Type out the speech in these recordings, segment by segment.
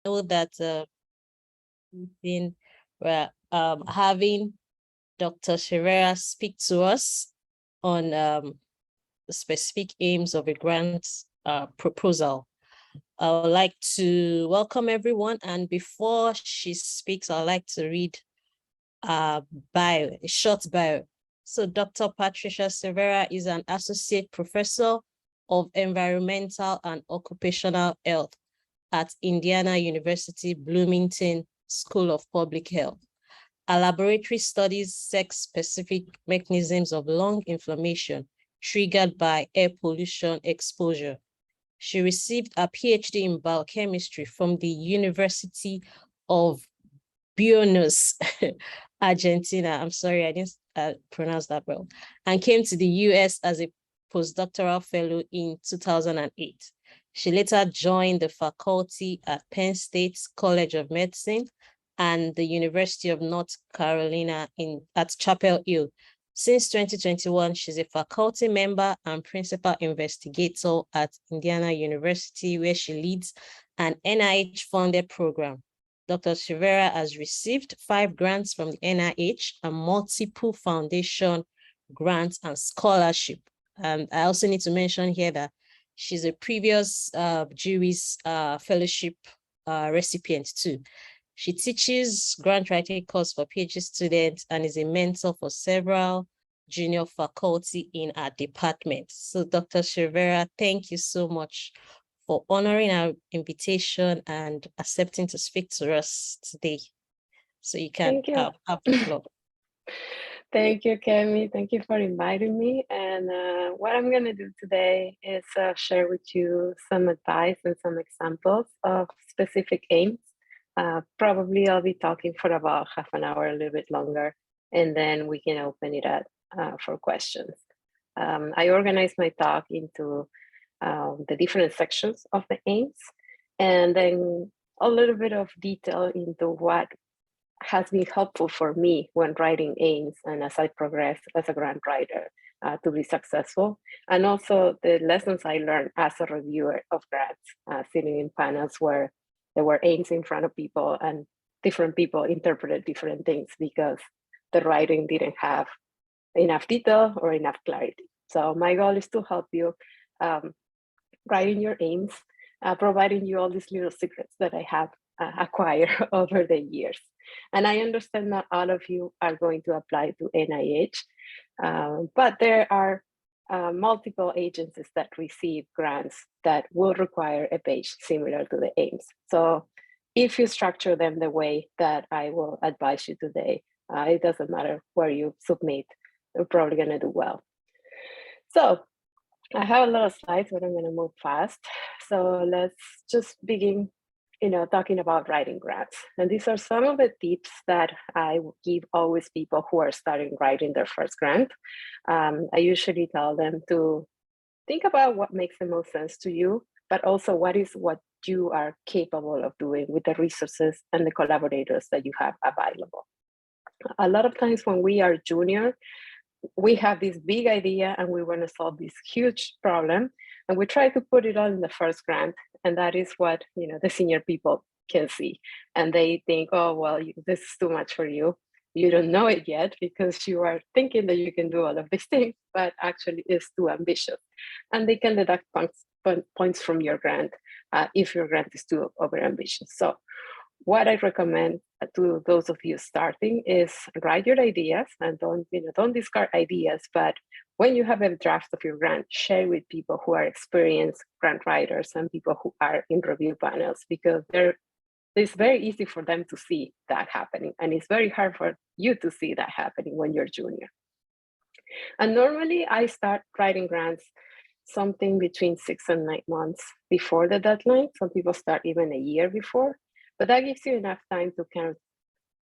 know that we've been having Dr. Silveyra speak to us on the specific aims of a grant proposal. I would like to welcome everyone, and before she speaks, I'd like to read a short bio. So Dr. Patricia Silveyra is an associate professor of environmental and occupational health at Indiana University Bloomington School of Public Health. Her laboratory studies sex-specific mechanisms of lung inflammation triggered by air pollution exposure. She received a PhD in biochemistry from the University of Buenos Argentina. I'm sorry, I didn't pronounce that well. And came to the US as a postdoctoral fellow in 2008. She later joined the faculty at Penn State College of Medicine and the University of North Carolina at Chapel Hill. Since 2021, she's a faculty member and principal investigator at Indiana University, where she leads an NIH-funded program. Dr. Silveyra has received 5 grants from the NIH and multiple foundation grants and scholarship. And I also need to mention here that she's a previous GWIS fellowship recipient too. She teaches grant writing course for PhD students and is a mentor for several junior faculty in our department. So Dr. Silveyra, thank you so much for honoring our invitation and accepting to speak to us today. So you can have the floor. Thank you, Kemi. Thank you for inviting me. And what I'm going to do today is share with you some advice and some examples of specific aims. Probably I'll be talking for about half an hour, a little bit longer, and then we can open it up for questions. I organized my talk into the different sections of the aims, and then a little bit of detail into what has been helpful for me when writing aims and as I progress as a grant writer to be successful, and also the lessons I learned as a reviewer of grants, sitting in panels where there were aims in front of people and different people interpreted different things because the writing didn't have enough detail or enough clarity. So my goal is to help you writing your aims, providing you all these little secrets that I have acquired over the years. And I understand not all of you are going to apply to NIH, but there are multiple agencies that receive grants that will require a page similar to the aims. So if you structure them the way that I will advise you today, it doesn't matter where you submit, you're probably going to do well. So I have a lot of slides, but I'm going to move fast. So let's just begin, talking about writing grants. And these are some of the tips that I give always people who are starting writing their first grant. I usually tell them to think about what makes the most sense to you, but also what you are capable of doing with the resources and the collaborators that you have available. A lot of times when we are junior, we have this big idea and we want to solve this huge problem, and we try to put it all in the first grant, and that is what the senior people can see, and they think, oh well, this is too much for you. You don't know it yet because you are thinking that you can do all of these things, but actually it's too ambitious, and they can deduct points from your grant if your grant is too overambitious. So what I recommend to those of you starting is write your ideas, and don't discard ideas, but when you have a draft of your grant, share with people who are experienced grant writers and people who are in review panels, because it's very easy for them to see that happening, and it's very hard for you to see that happening when you're junior. And normally I start writing grants something between 6 and 9 months before the deadline. Some people start even a year before. But that gives you enough time to kind of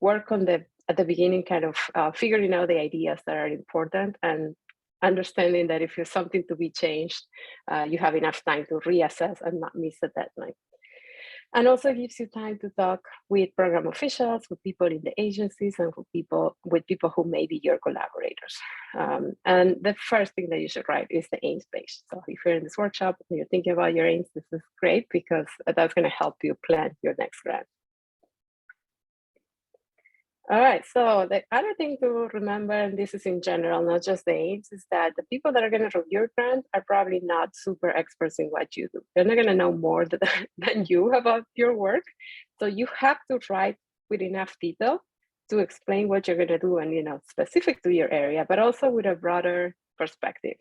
work on at the beginning, kind of figuring out the ideas that are important and understanding that if there's something to be changed, you have enough time to reassess and not miss the deadline. And also gives you time to talk with program officials, with people in the agencies, and with people who may be your collaborators. And the first thing that you should write is the aims page. So if you're in this workshop and you're thinking about your aims, this is great because that's going to help you plan your next grant. All right, so the other thing to remember, and this is in general, not just the aims, is that the people that are going to review your grant are probably not super experts in what you do. They're not going to know more than you about your work. So you have to write with enough detail to explain what you're going to do and, specific to your area, but also with a broader perspective.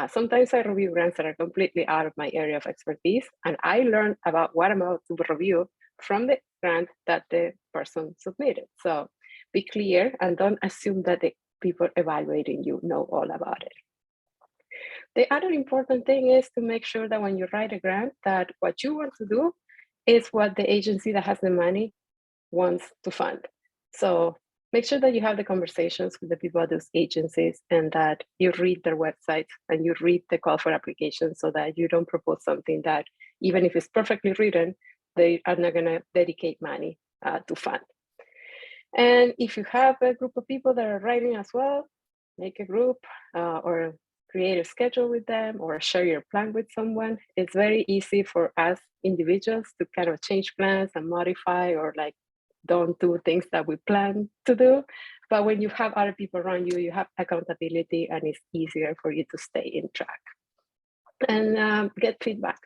Sometimes I review grants that are completely out of my area of expertise, and I learn about what I'm about to review from the grant that the person submitted. So be clear and don't assume that the people evaluating you know all about it. The other important thing is to make sure that when you write a grant, that what you want to do is what the agency that has the money wants to fund. So make sure that you have the conversations with the people at those agencies and that you read their website and you read the call for applications so that you don't propose something that, even if it's perfectly written, they are not going to dedicate money to fund. And if you have a group of people that are writing as well, make a group or create a schedule with them or share your plan with someone. It's very easy for us individuals to kind of change plans and modify or don't do things that we plan to do. But when you have other people around you, you have accountability and it's easier for you to stay in track. And get feedback.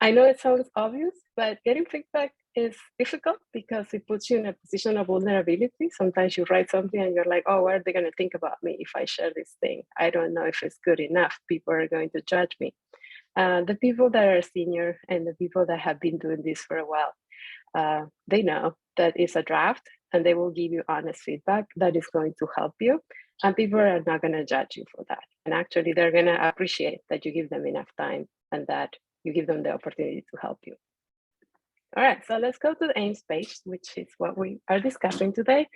I know it sounds obvious, but getting feedback is difficult because it puts you in a position of vulnerability. Sometimes you write something and you're like, oh, what are they going to think about me if I share this thing? I don't know if it's good enough. People are going to judge me. The people that are senior and the people that have been doing this for a while, they know that it's a draft and they will give you honest feedback that is going to help you. And people are not going to judge you for that. And actually, they're going to appreciate that you give them enough time and that you give them the opportunity to help you. All right, so let's go to the aims page, which is what we are discussing today.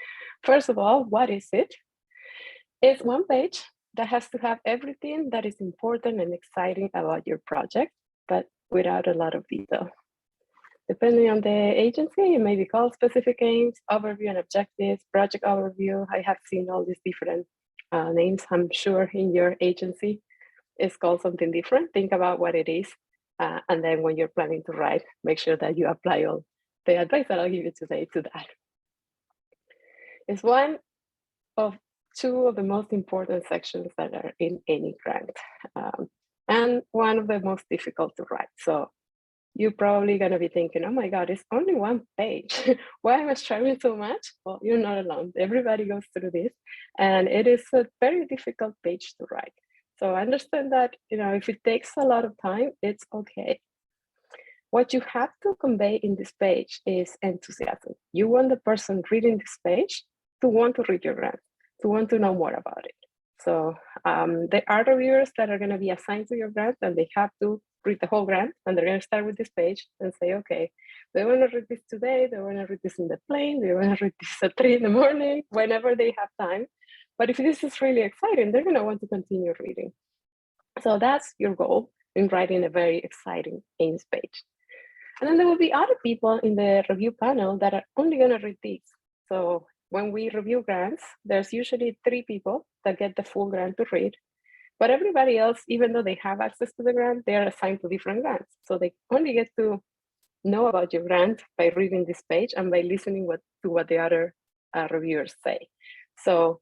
First of all, what is it? It's one page that has to have everything that is important and exciting about your project, but without a lot of detail. Depending on the agency, it may be called specific aims, overview and objectives, project overview. I have seen all these different names. I'm sure in your agency it's called something different. Think about what it is. And then when you're planning to write, make sure that you apply all the advice that I'll give you today to that. It's one of two of the most important sections that are in any grant, and one of the most difficult to write. So you're probably going to be thinking, oh my God, it's only one page. Why am I struggling so much? Well, you're not alone. Everybody goes through this. And it is a very difficult page to write. So understand that, if it takes a lot of time, it's okay. What you have to convey in this page is enthusiasm. You want the person reading this page to want to read your grant, to want to know more about it. So there are reviewers that are going to be assigned to your grant and they have to read the whole grant and they're going to start with this page and say, okay, they want to read this today, they want to read this in the plane, they want to read this at 3 a.m, whenever they have time. But if this is really exciting, they're going to want to continue reading. So that's your goal in writing a very exciting aims page. And then there will be other people in the review panel that are only going to read these. So when we review grants, there's usually 3 people that get the full grant to read. But everybody else, even though they have access to the grant, they are assigned to different grants. So they only get to know about your grant by reading this page and by listening to what the other reviewers say. So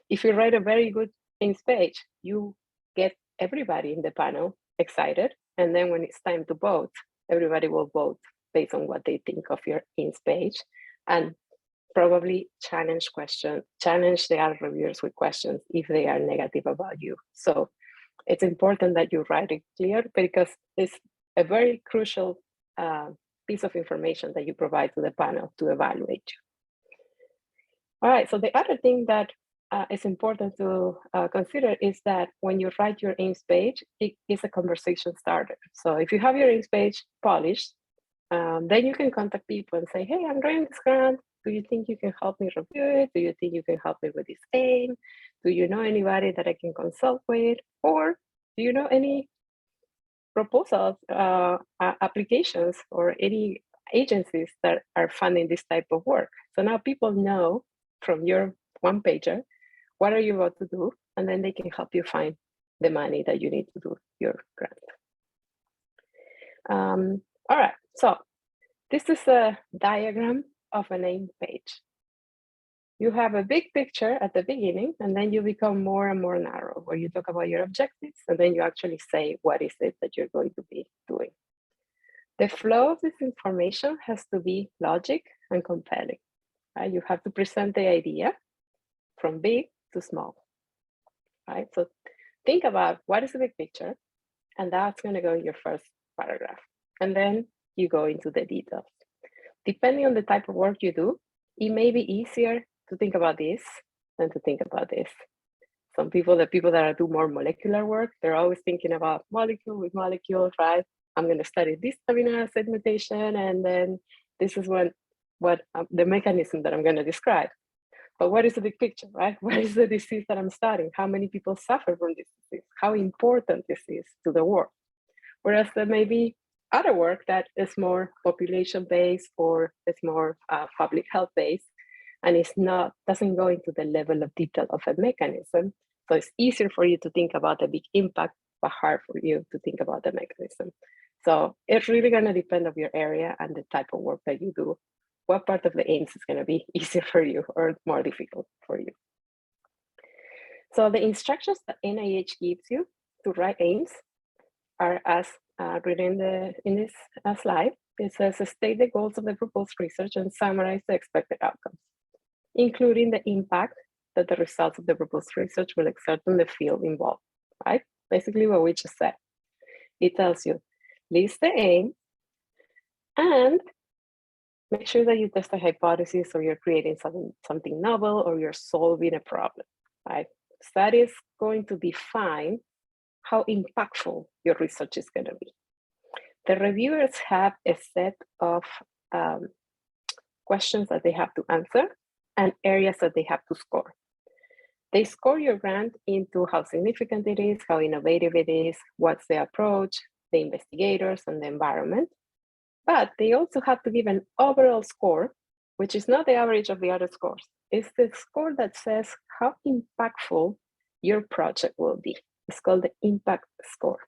if you write a very good aims page, you get everybody in the panel excited. And then when it's time to vote, everybody will vote based on what they think of your aims page and probably challenge the other reviewers with questions if they are negative about you. So it's important that you write it clear because it's a very crucial piece of information that you provide to the panel to evaluate you. All right, so the other thing that is important to consider is that when you write your aims page, it is a conversation starter. So if you have your aims page polished, then you can contact people and say, hey, I'm writing this grant. Do you think you can help me review it? Do you think you can help me with this aim? Do you know anybody that I can consult with? Or do you know any proposals, applications, or any agencies that are funding this type of work. So now people know from your one pager, what are you about to do? And then they can help you find the money that you need to do your grant. All right, so this is a diagram of an AIM page. You have a big picture at the beginning, and then you become more and more narrow, where you talk about your objectives, and then you actually say what is it that you're going to be doing. The flow of this information has to be logic and compelling. Right? You have to present the idea from big to small. Right? So think about what is the big picture, and that's going to go in your first paragraph. And then you go into the details. Depending on the type of work you do, it may be easier to think about this than to think about this. Some people, the people that do more molecular work, they're always thinking about molecule with molecule, right? I'm going to study this amino acid mutation, and then this is what the mechanism that I'm going to describe. But what is the big picture, right? What is the disease that I'm studying? How many people suffer from this disease? How important this is to the world? Whereas there may be other work that is more population-based or it's more public health-based, and it's not, doesn't go into the level of detail of a mechanism. So it's easier for you to think about the big impact, but hard for you to think about the mechanism. So it's really going to depend on your area and the type of work that you do. What part of the aims is going to be easier for you or more difficult for you? So the instructions that NIH gives you to write aims are as written in this slide. It says, state the goals of the proposed research and summarize the expected outcomes, including the impact that the results of the proposed research will exert on the field involved, right? Basically what we just said. It tells you, list the aim and make sure that you test a hypothesis or you're creating something novel or you're solving a problem, right? So that is going to define how impactful your research is going to be. The reviewers have a set of questions that they have to answer and areas that they have to score. They score your grant into how significant it is, how innovative it is, what's the approach, the investigators, and the environment. But they also have to give an overall score, which is not the average of the other scores. It's the score that says how impactful your project will be. It's called the impact score.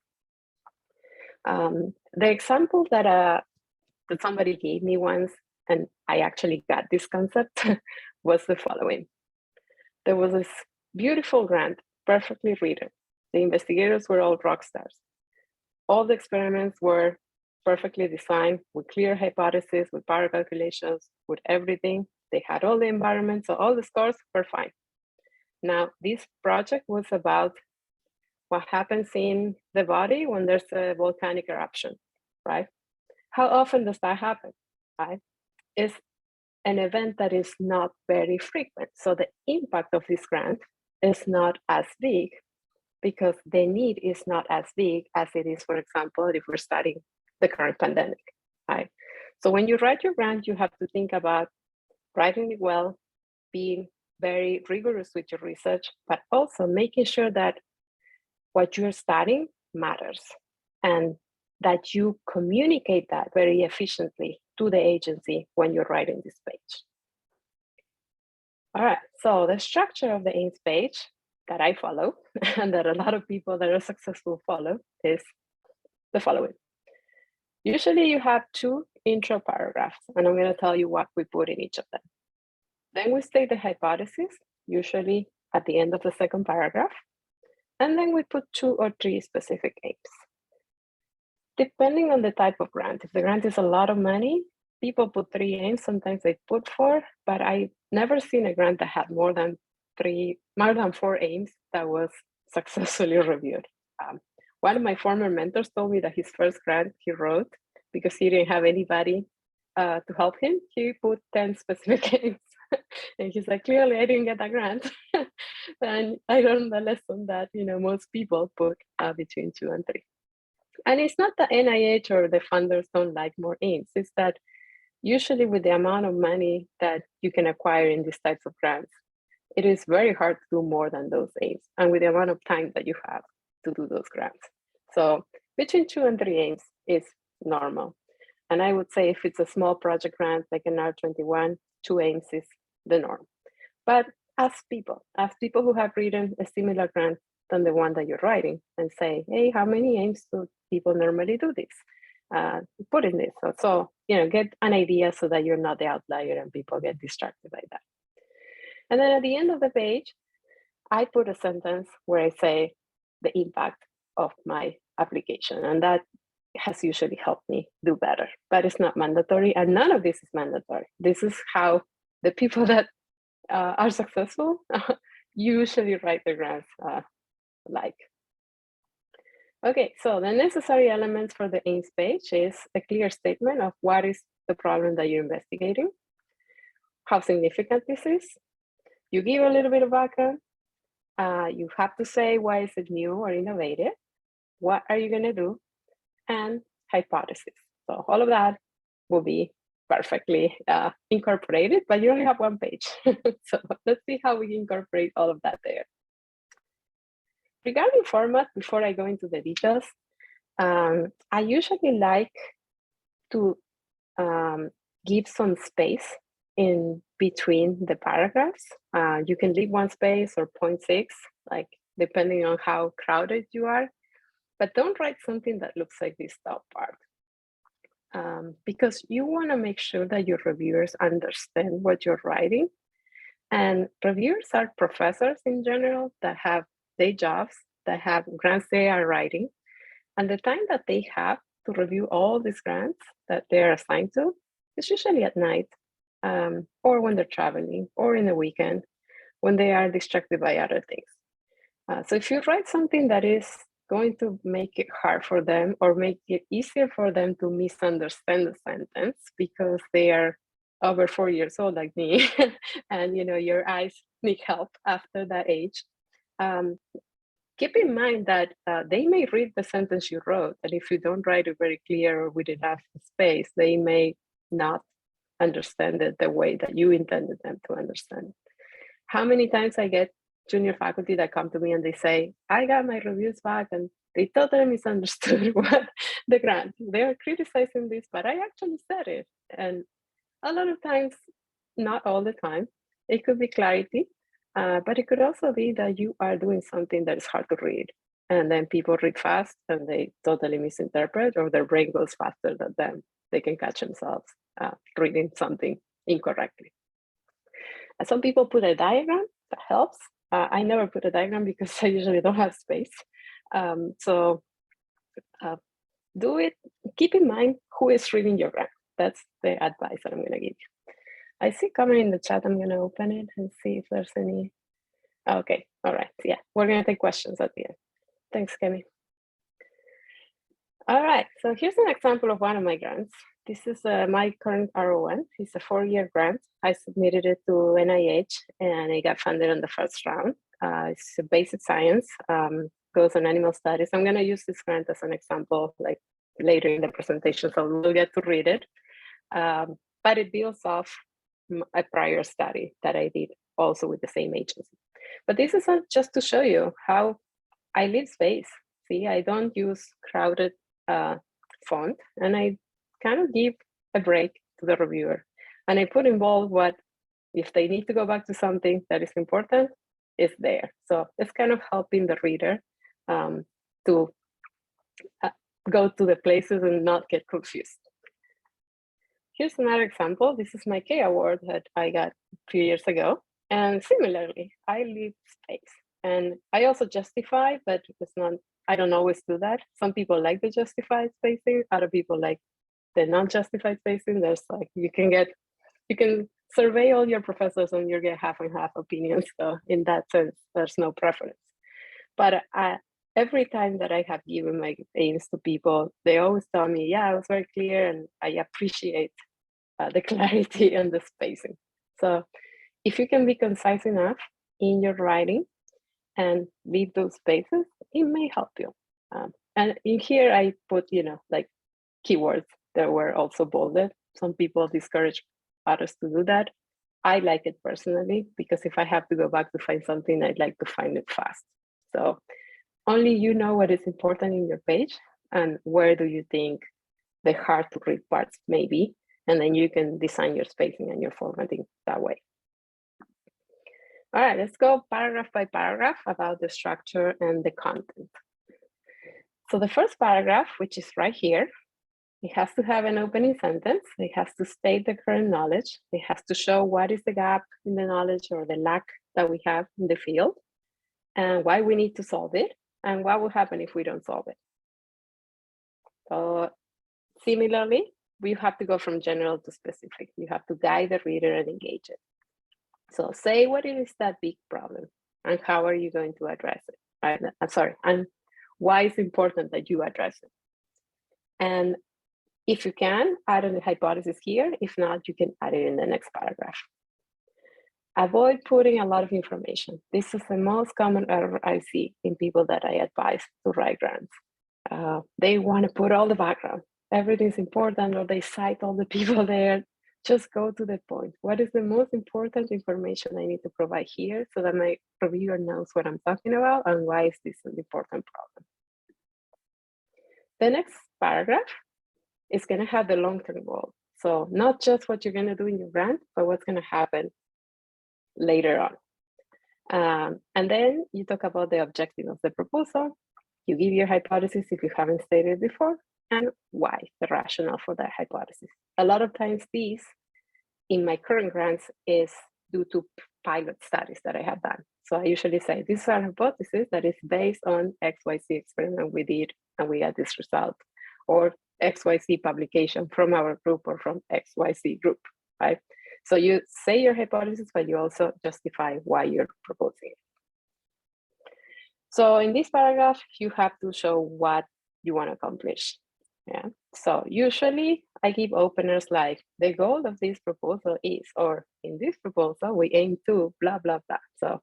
The example that somebody gave me once, and I actually got this concept, was the following. There was this beautiful grant, perfectly written. The investigators were all rock stars. All the experiments were perfectly designed with clear hypotheses, with power calculations, with everything. They had all the environment, so all the scores were fine. Now, this project was about what happens in the body when there's a volcanic eruption, right? How often does that happen, right? It's an event that is not very frequent. So the impact of this grant is not as big because the need is not as big as it is, for example, if we're studying the current pandemic, right? So when you write your grant, you have to think about writing it well, being very rigorous with your research, but also making sure that what you're studying matters and that you communicate that very efficiently to the agency when you're writing this page. All right, so the structure of the aims page that I follow and that a lot of people that are successful follow is the following. Usually you have 2 intro paragraphs, and I'm going to tell you what we put in each of them. Then we state the hypothesis, usually at the end of the second paragraph. And then we put 2 or 3 specific aims. Depending on the type of grant, if the grant is a lot of money, people put 3 aims, sometimes they put 4, but I've never seen a grant that had more than 4 aims that was successfully reviewed. One of my former mentors told me that his first grant he wrote, because he didn't have anybody to help him, he put 10 specific aims. And he's like, clearly I didn't get that grant. And I learned the lesson that, most people put between 2 and 3. And it's not that NIH or the funders don't like more aims. It's that usually with the amount of money that you can acquire in these types of grants, it is very hard to do more than those aims. And with the amount of time that you have to do those grants. So between 2 and 3 aims is normal. And I would say if it's a small project grant like an R21, 2 aims is the norm. But ask people who have written a similar grant than the one that you're writing and say, hey, how many aims do people normally do this? Put in this. So, get an idea so that you're not the outlier and people get distracted by that. And then at the end of the page, I put a sentence where I say the impact of my application. And that has usually helped me do better, but it's not mandatory. And none of this is mandatory. This is how the people that are successful usually write their grants like. Okay, so the necessary elements for the aims page is a clear statement of what is the problem that you're investigating, how significant this is. You give a little bit of background. You have to say why is it new or innovative, what are you going to do, and hypothesis. So all of that will be perfectly incorporated, but you only have one page. So let's see how we incorporate all of that there. Regarding format, before I go into the details, I usually like to give some space in between the paragraphs. You can leave one space or 0.6, like depending on how crowded you are, but don't write something that looks like this top part. Because you want to make sure that your reviewers understand what you're writing. And reviewers are professors in general that have day jobs, that have grants they are writing. And the time that they have to review all these grants that they're assigned to is usually at night, or when they're traveling, or in the weekend, when they are distracted by other things. So if you write something that is going to make it hard for them or make it easier for them to misunderstand the sentence because they are over 4 years old like me, and your eyes need help after that age, keep in mind that they may read the sentence you wrote, and if you don't write it very clear or with enough space, they may not understand it the way that you intended them to understand it. How many times I get junior faculty that come to me and they say, I got my reviews back and they totally misunderstood what the grant. They are criticizing this, but I actually said it. And a lot of times, not all the time, it could be clarity, but it could also be that you are doing something that is hard to read. And then people read fast and they totally misinterpret, or their brain goes faster than them. They can catch themselves reading something incorrectly. Some people put a diagram that helps. I never put a diagram because I usually don't have space. So do it. Keep in mind who is reading your grant. That's the advice that I'm going to give you. I see comment in the chat. I'm going to open it and see if there's any. Okay. All right. Yeah, we're going to take questions at the end. Thanks, Kemi. All right. So here's an example of one of my grants. This is my current R01. It's a 4-year grant. I submitted it to NIH and it got funded on the first round. It's a basic science, goes on animal studies. I'm going to use this grant as an example like later in the presentation, so we'll get to read it. But it builds off a prior study that I did also with the same agency. But this is just to show you how I leave space. See, I don't use crowded font, and I kind of give a break to the reviewer. And I put involved what, if they need to go back to something that is important, is there. So it's kind of helping the reader to go to the places and not get confused. Here's another example. This is my K award that I got a few years ago. And similarly, I leave space. And I also justify, but it's not, I don't always do that. Some people like the justified spacing, other people like the non-justified spacing. There's like, you can survey all your professors and you get half and half opinions. So in that sense, there's no preference. But every time that I have given my aims to people, they always tell me, yeah, it was very clear and I appreciate the clarity and the spacing. So if you can be concise enough in your writing and leave those spaces, it may help you. And in here, I put, like keywords that were also bolded. Some people discourage others to do that. I like it personally, because if I have to go back to find something, I'd like to find it fast. So only you know what is important in your page. and where do you think the hard to read parts may be, and then you can design your spacing and your formatting that way. All right, let's go paragraph by paragraph about the structure and the content. So the first paragraph, which is right here, it has to have an opening sentence. It has to state the current knowledge. It has to show what is the gap in the knowledge or the lack that we have in the field, and why we need to solve it, and what will happen if we don't solve it. So similarly, we have to go from general to specific. You have to guide the reader and engage it. So say what is that big problem and how are you going to address it, right? I'm sorry, and why it's important that you address it. And if you can, add a hypothesis here. If not, you can add it in the next paragraph. Avoid putting a lot of information. This is the most common error I see in people that I advise to write grants. They want to put all the background. Everything's important, or they cite all the people there. Just go to the point. What is the most important information I need to provide here so that my reviewer knows what I'm talking about and why is this an important problem? The next paragraph is going to have the long-term goal. So not just what you're going to do in your grant, but what's going to happen later on. And then you talk about the objective of the proposal. You give your hypothesis if you haven't stated before, and why, the rationale for that hypothesis. A lot of times these, in my current grants, is due to pilot studies that I have done. So I usually say, this is our hypothesis that is based on XYZ experiment we did, and we got this result, or XYZ publication from our group or from XYZ group, right? So you say your hypothesis, but you also justify why you're proposing it. So in this paragraph, you have to show what you want to accomplish. Yeah. So usually I give openers like, the goal of this proposal is, or in this proposal, we aim to blah, blah, blah. So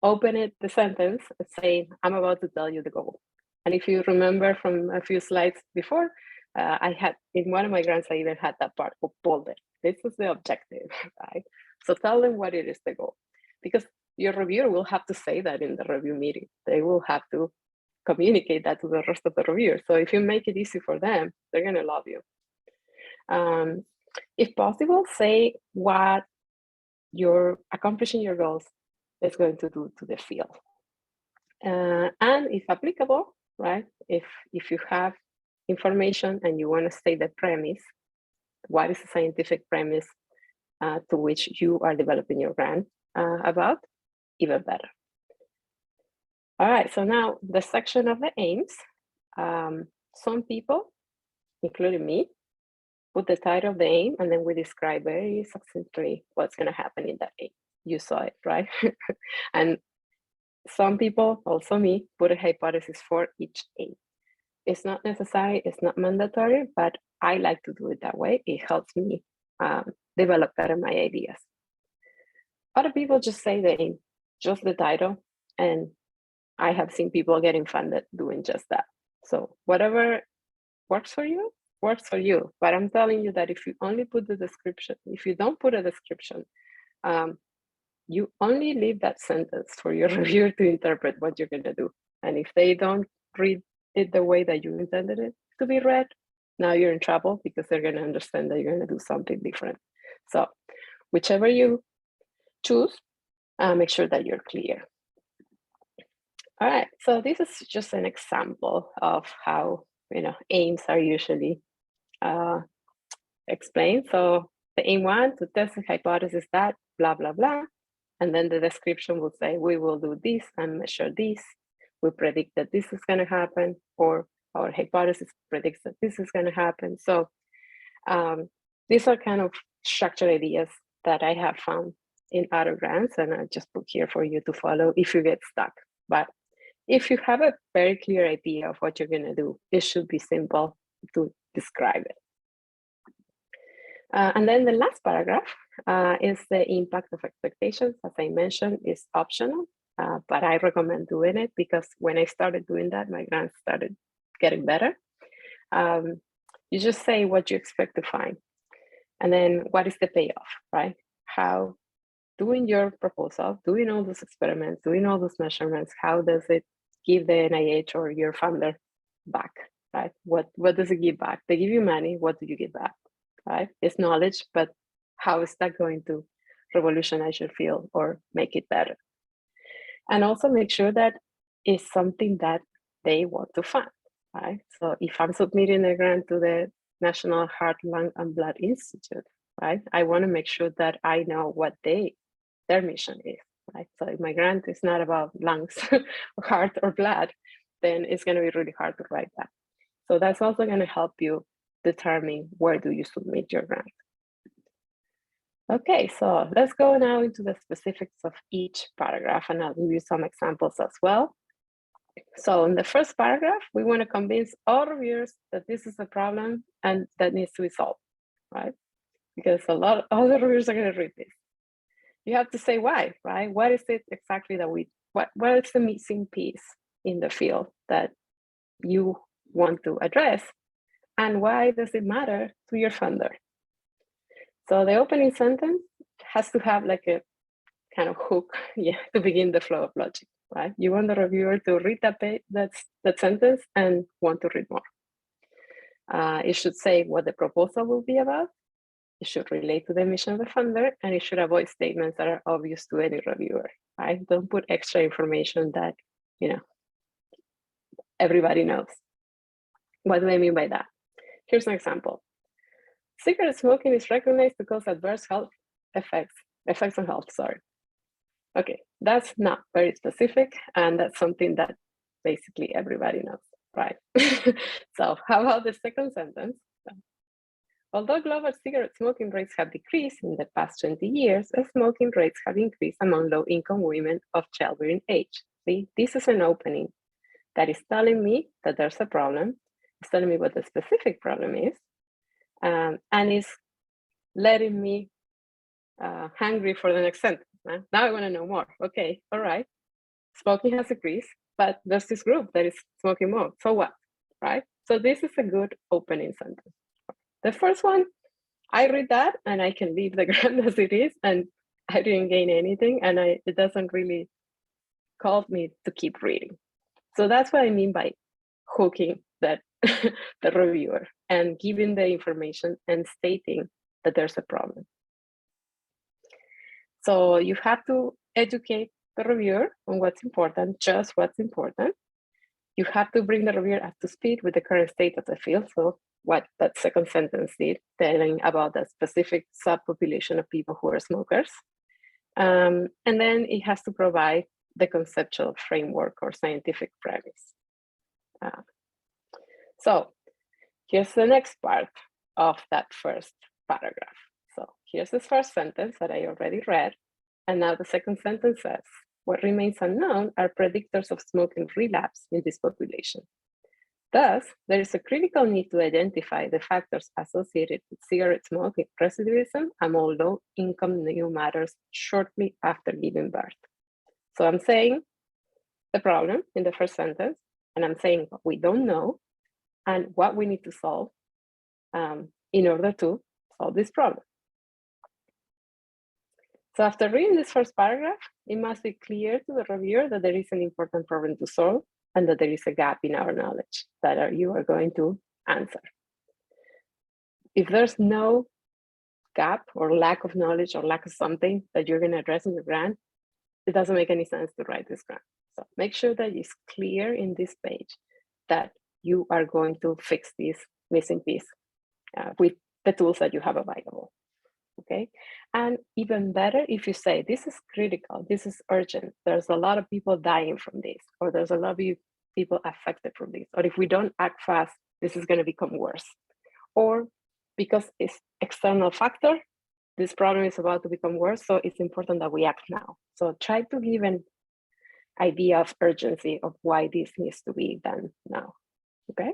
open it, the sentence, saying, I'm about to tell you the goal. And if you remember from a few slides before, I had, in one of my grants, I even had that part bolded. This is the objective, right? So tell them what it is the goal. Because your reviewer will have to say that in the review meeting. They will have to communicate that to the rest of the reviewers. So if you make it easy for them, they're going to love you. If possible, say what you're accomplishing your goals is going to do to the field. And if applicable, right? If you have information and you want to state the premise, what is the scientific premise to which you are developing your grant about, even better. All right, so now the section of the aims. Some people, including me, put the title of the aim, and then we describe very succinctly what's going to happen in that aim. You saw it, right? And some people, also me, put a hypothesis for each aim. It's not necessary, it's not mandatory, but I like to do it that way. It helps me develop better my ideas. Other people just say the aim, just the title, and I have seen people getting funded doing just that. So whatever works for you, works for you. But I'm telling you that if you only put the description, if you don't put a description, you only leave that sentence for your reviewer to interpret what you're going to do. And if they don't read it the way that you intended it to be read, now you're in trouble because they're going to understand that you're going to do something different. So whichever you choose, make sure that you're clear. All right, so this is just an example of how aims are usually explained. So the aim one, to test the hypothesis that blah, blah, blah. And then the description will say, we will do this and measure this. We predict that this is going to happen, or our hypothesis predicts that this is going to happen. So these are kind of structured ideas that I have found in other grants, and I just put here for you to follow if you get stuck. But if you have a very clear idea of what you're going to do, it should be simple to describe it. And then the last paragraph is the impact of expectations. As I mentioned, is optional, but I recommend doing it because when I started doing that, my grants started getting better. You just say what you expect to find. And then what is the payoff, right? How doing your proposal, doing all those experiments, doing all those measurements, how does it give the NIH or your funder back right? What does it give back? They give you money, what do you give back, right? It's knowledge, but how is that going to revolutionize your field or make it better? And also make sure that it's something that they want to fund, right? So if I'm submitting a grant to the National Heart, Lung, and Blood Institute, right, I want to make sure that I know what their mission is, right? So if my grant is not about lungs, heart, or blood, then it's going to be really hard to write that. So that's also going to help you determine where do you submit your grant. Okay, so let's go now into the specifics of each paragraph, and I'll give you some examples as well. So in the first paragraph, we want to convince all reviewers that this is a problem and that needs to be solved, right? Because all the reviewers are going to read this. You have to say why, right? What is it exactly that what is the missing piece in the field that you want to address? And why does it matter to your funder? So the opening sentence has to have like a kind of hook, to begin the flow of logic, right? You want the reviewer to read that sentence and want to read more. It should say what the proposal will be about. It should relate to the mission of the funder, and it should avoid statements that are obvious to any reviewer, right? Don't put extra information that, everybody knows. What do I mean by that? Here's an example. Cigarette smoking is recognized to cause adverse health effects on health, sorry. Okay, that's not very specific, and that's something that basically everybody knows, right? So how about the second sentence? Although global cigarette smoking rates have decreased in the past 20 years, smoking rates have increased among low-income women of childbearing age. See, this is an opening that is telling me that there's a problem. It's telling me what the specific problem is, and is letting me hungry for the next sentence. Now I want to know more. Okay, all right. Smoking has decreased, but there's this group that is smoking more. So what, right? So this is a good opening sentence. The first one, I read that and I can leave the grant as it is, and I didn't gain anything, and it doesn't really call me to keep reading. So that's what I mean by hooking that the reviewer and giving the information and stating that there's a problem. So you have to educate the reviewer on what's important, just what's important. You have to bring the reviewer up to speed with the current state of the field. So what that second sentence did, telling about the specific subpopulation of people who are smokers. And then it has to provide the conceptual framework or scientific premise. So here's the next part of that first paragraph. So here's this first sentence that I already read. And now the second sentence says, what remains unknown are predictors of smoking relapse in this population. Thus, there is a critical need to identify the factors associated with cigarette smoking recidivism among low-income new mothers shortly after giving birth. So I'm saying the problem in the first sentence, and I'm saying what we don't know and what we need to solve in order to solve this problem. So after reading this first paragraph, it must be clear to the reviewer that there is an important problem to solve and that there is a gap in our knowledge that you are going to answer. If there's no gap or lack of knowledge or lack of something that you're going to address in the grant, it doesn't make any sense to write this grant. So make sure that it's clear in this page that you are going to fix this missing piece with the tools that you have available. Okay, and even better if you say this is critical, this is urgent, there's a lot of people dying from this, or there's a lot of people affected from this, or if we don't act fast, this is going to become worse, or because it's external factor, this problem is about to become worse, so it's important that we act now. So try to give an idea of urgency of why this needs to be done now. Okay,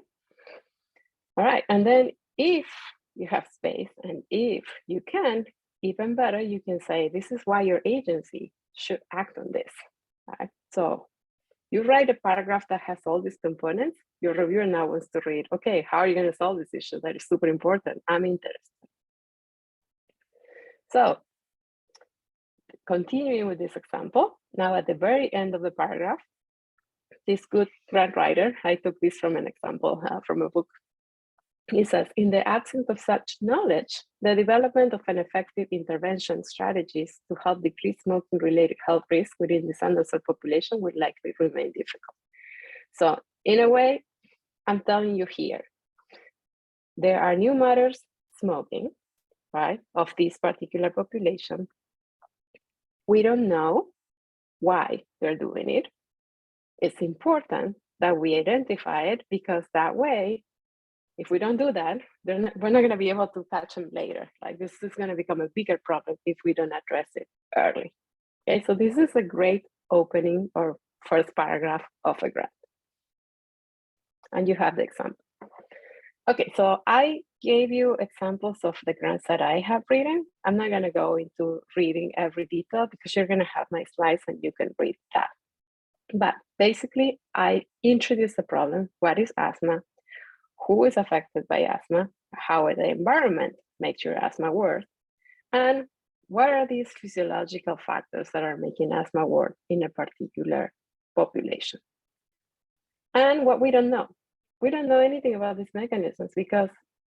all right, and then if you have space, and if you can, even better, you can say, this is why your agency should act on this. Right? So you write a paragraph that has all these components, your reviewer now wants to read, okay, how are you going to solve this issue? That is super important. I'm interested. So continuing with this example, now at the very end of the paragraph, this good grant writer, I took this from an example from a book. He says, in the absence of such knowledge, the development of an effective intervention strategies to help decrease smoking-related health risks within this underserved population would likely remain difficult. So in a way, I'm telling you here, there are new mothers smoking, right, of this particular population. We don't know why they're doing it. It's important that we identify it, because that way, if we don't do that, we're not going to be able to catch them later. Like, this is going to become a bigger problem if we don't address it early. Okay, so this is a great opening or first paragraph of a grant. And you have the example. Okay, so I gave you examples of the grants that I have written. I'm not going to go into reading every detail because you're going to have my slides and you can read that. But basically, I introduced the problem. What is asthma? Who is affected by asthma? How the environment makes your asthma worse? And what are these physiological factors that are making asthma worse in a particular population? And what we don't know. We don't know anything about these mechanisms because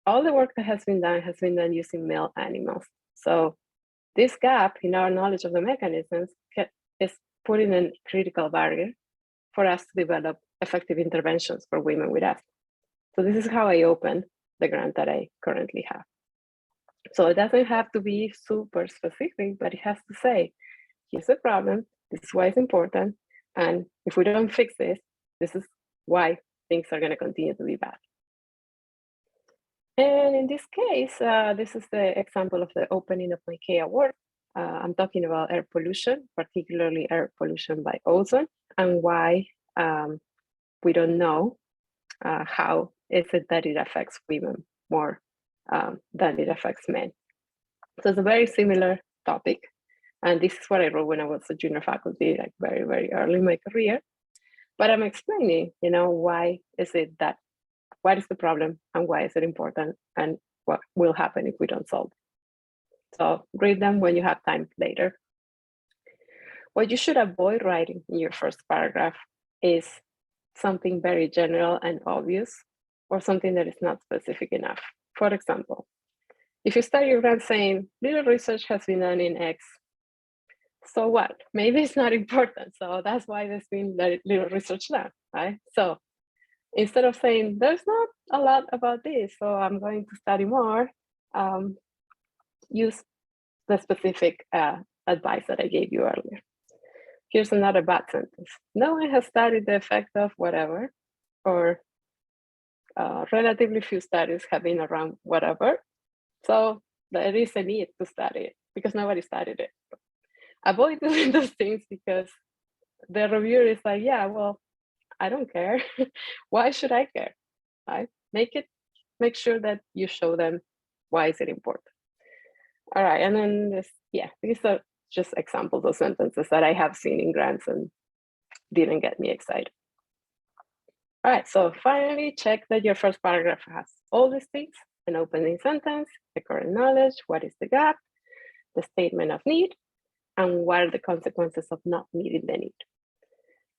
all the work that has been done using male animals. So this gap in our knowledge of the mechanisms is putting a critical barrier for us to develop effective interventions for women with asthma. So this is how I opened the grant that I currently have. So it doesn't have to be super specific, but it has to say, here's the problem, this is why it's important, and if we don't fix this, this is why things are going to continue to be bad. And in this case, this is the example of the opening of my K award. I'm talking about air pollution, particularly air pollution by ozone, and why we don't know how is it that it affects women more than it affects men. So it's a very similar topic. And this is what I wrote when I was a junior faculty, like very, very early in my career. But I'm explaining, why is it that, what is the problem and why is it important and what will happen if we don't solve it. So read them when you have time later. What you should avoid writing in your first paragraph is something very general and obvious, or something that is not specific enough. For example, if you start your grant saying, little research has been done in X, so what? Maybe it's not important. So that's why there's been very little research done, right? So instead of saying, there's not a lot about this, so I'm going to study more, use the specific advice that I gave you earlier. Here's another bad sentence. No one has studied the effect of whatever, or relatively few studies have been around whatever. So there is a need to study it because nobody studied it. Avoid doing those things because the reviewer is like, yeah, well, I don't care. Why should I care? Right? Make sure that you show them why is it important. All right, and then these are just examples of sentences that I have seen in grants and didn't get me excited. All right, so finally check that your first paragraph has all these things: an opening sentence, the current knowledge, what is the gap, the statement of need, and what are the consequences of not meeting the need.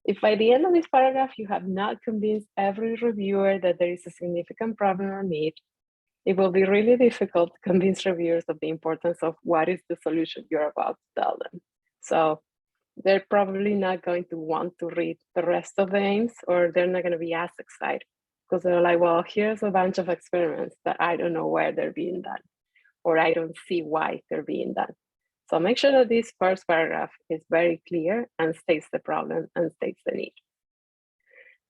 If by the end of this paragraph you have not convinced every reviewer that there is a significant problem or need, it will be really difficult to convince reviewers of the importance of what is the solution you're about to tell them. So they're probably not going to want to read the rest of the aims, or they're not going to be as excited because they're like, well, here's a bunch of experiments that I don't know where they're being done, or I don't see why they're being done. So make sure that this first paragraph is very clear and states the problem and states the need.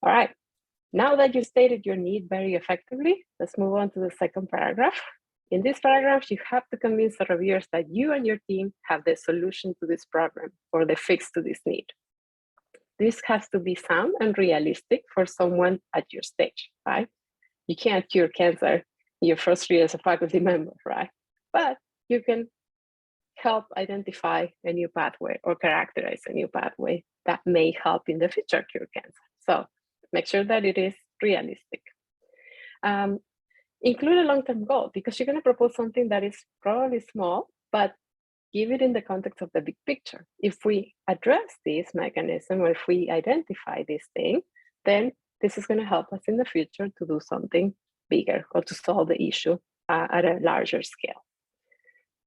All right, now that you stated your need very effectively, let's move on to the second paragraph. In this paragraph, you have to convince the reviewers that you and your team have the solution to this problem or the fix to this need. This has to be sound and realistic for someone at your stage, right? You can't cure cancer in your first year as a faculty member, right? But you can help identify a new pathway or characterize a new pathway that may help in the future cure cancer. So make sure that it is realistic. Include a long-term goal because you're going to propose something that is probably small, but give it in the context of the big picture. If we address this mechanism, or if we identify this thing, then this is going to help us in the future to do something bigger or to solve the issue at a larger scale.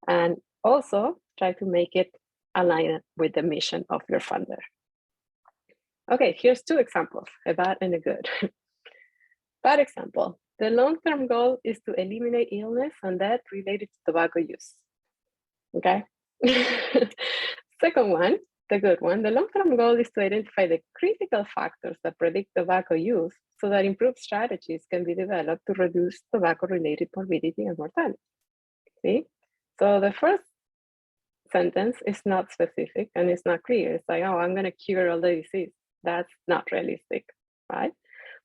And also try to make it align with the mission of your funder. Okay, here's two examples, a bad and a good. Bad example, the long-term goal is to eliminate illness and death related to tobacco use. Okay. Second one, the good one, the long-term goal is to identify the critical factors that predict tobacco use so that improved strategies can be developed to reduce tobacco-related morbidity and mortality. See? So the first sentence is not specific and it's not clear. It's like, oh, I'm going to cure all the disease. That's not realistic, right?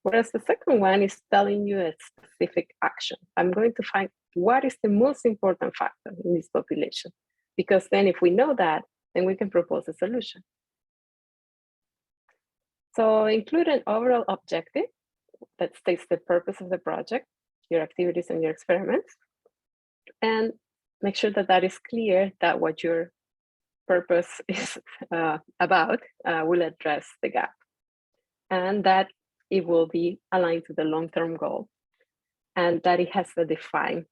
Whereas the second one is telling you a specific action. I'm going to find what is the most important factor in this population. Because then if we know that, then we can propose a solution. So include an overall objective that states the purpose of the project, your activities and your experiments, and make sure that that is clear, that what your purpose is about will address the gap, and that it will be aligned to the long-term goal, and that it has a defined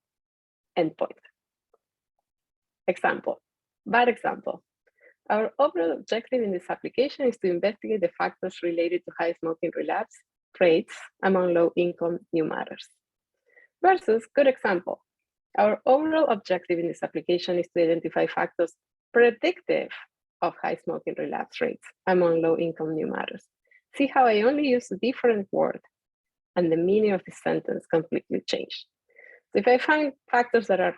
endpoint. Example, bad example. Our overall objective in this application is to investigate the factors related to high smoking relapse rates among low-income new mothers. Versus good example. Our overall objective in this application is to identify factors predictive of high smoking relapse rates among low-income new mothers. See how I only use a different word and the meaning of the sentence completely changed. So if I find factors that are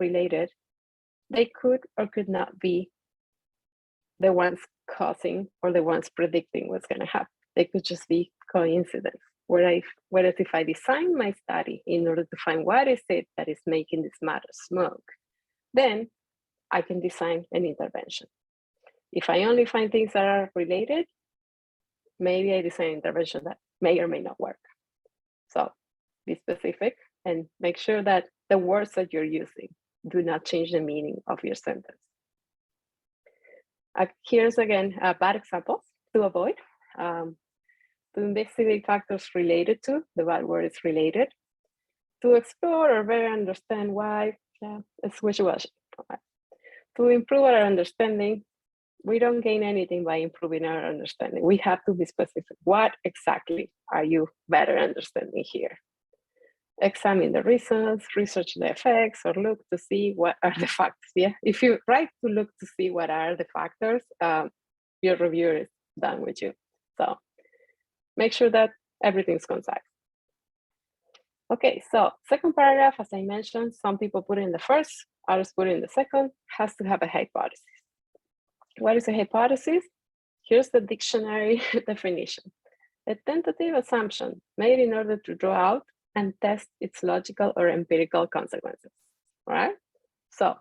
related, they could or could not be the ones causing or the ones predicting what's going to happen. They could just be coincidence. Whereas if I design my study in order to find what is it that is making this matter smoke, then I can design an intervention. If I only find things that are related, maybe I design an intervention that may or may not work. So be specific and make sure that the words that you're using do not change the meaning of your sentence. Here's again bad examples to avoid. To investigate factors related to, the bad word is related. To explore or better understand why, it's wishy-washy. To improve our understanding, we don't gain anything by improving our understanding. We have to be specific. What exactly are you better understanding here? Examine the reasons, research the effects, or look to see what are the facts. Yeah, if you write to look to see what are the factors, your reviewer is done with you. So make sure that everything's concise. Okay, so second paragraph, as I mentioned, some people put it in the first, others put it in the second, has to have a hypothesis. What is a hypothesis? Here's the dictionary definition. A tentative assumption made in order to draw out and test its logical or empirical consequences, all right? So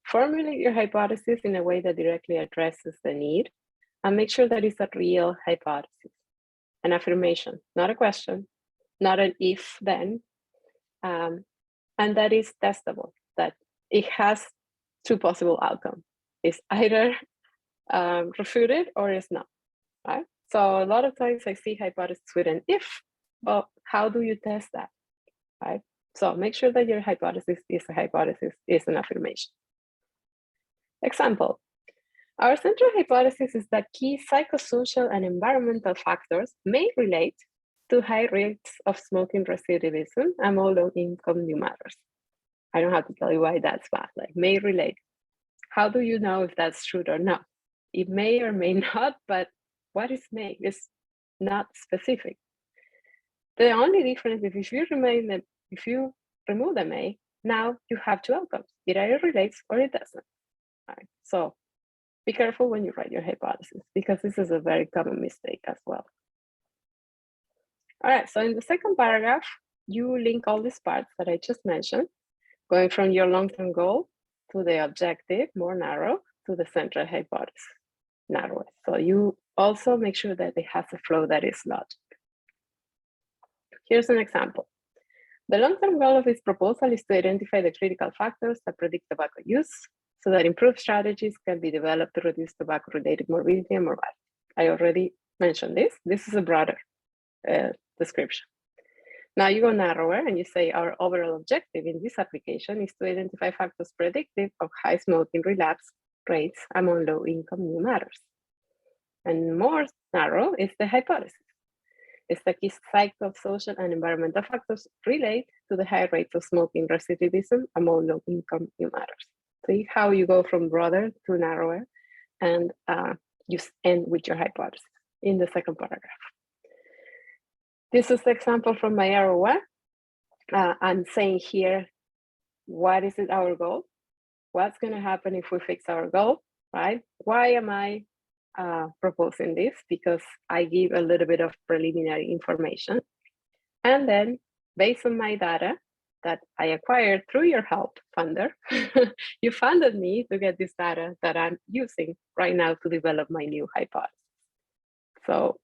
formulate your hypothesis in a way that directly addresses the need and make sure that it's a real hypothesis, an affirmation, not a question, not an if then, and that is testable, that it has two possible outcomes. It's either refuted or it's not, right? So a lot of times I see hypothesis with an if, but how do you test that, right? So make sure that your hypothesis is a hypothesis, is an affirmation. Example, our central hypothesis is that key psychosocial and environmental factors may relate to high rates of smoking recidivism among low-income new mothers. I don't have to tell you why that's bad, like may relate. How do you know if that's true or not? It may or may not, but what is may is not specific. The only difference is if you remove the may, now you have two outcomes. It either relates or it doesn't. Right? So be careful when you write your hypothesis because this is a very common mistake as well. All right, so in the second paragraph, you link all these parts that I just mentioned, going from your long-term goal to the objective, more narrow, to the central hypothesis, narrower. So you also make sure that it has a flow that is logical. Here's an example. The long-term goal of this proposal is to identify the critical factors that predict tobacco use so that improved strategies can be developed to reduce tobacco-related morbidity and mortality. I already mentioned this. This is a broader description. Now you go narrower and you say our overall objective in this application is to identify factors predictive of high smoking relapse rates among low-income new matters. And more narrow is the hypothesis. It's the key psychosocial and environmental factors relate to the high rates of smoking recidivism among low-income new matters. See how you go from broader to narrower, and you end with your hypothesis in the second paragraph. This is the example from my arrow 1. I'm saying here, what is our goal? What's going to happen if we fix our goal, right? Why am I proposing this? Because I give a little bit of preliminary information. And then based on my data that I acquired through your help, funder, you funded me to get this data that I'm using right now to develop my new hypothesis. So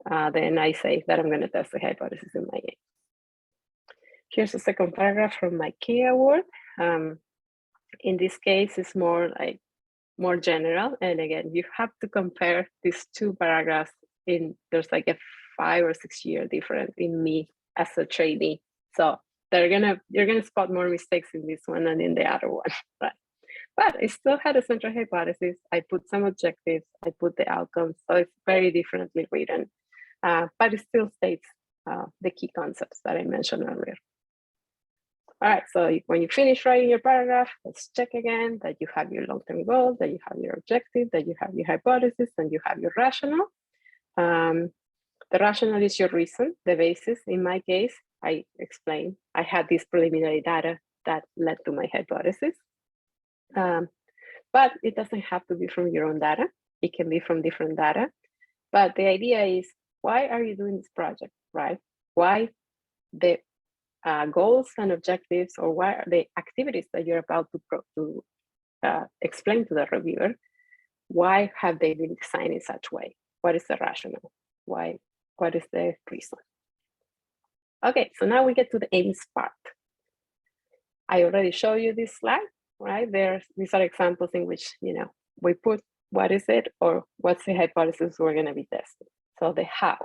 then I say that I'm going to test the hypothesis in my game. Here's the second paragraph from my key award. In this case, it's more general. And again, you have to compare these two paragraphs. There's like a 5 or 6 year difference in me as a trainee. So you're gonna spot more mistakes in this one than in the other one, right? But I still had a central hypothesis. I put some objectives. I put the outcomes. So it's very differently written, but it still states the key concepts that I mentioned earlier. All right, so when you finish writing your paragraph, let's check again that you have your long-term goal, that you have your objective, that you have your hypothesis, and you have your rationale. The rationale is your reason, the basis. In my case, I explained I had this preliminary data that led to my hypothesis. But it doesn't have to be from your own data. It can be from different data. But the idea is, why are you doing this project, right? Why the goals and objectives, or what are the activities that you're about to explain to the reviewer, why have they been designed in such way? What is the rationale? Why? What is the reason? Okay, so now we get to the aims part. I already showed you this slide, right? These are examples in which, we put what is it or what's the hypothesis we're going to be testing. So the how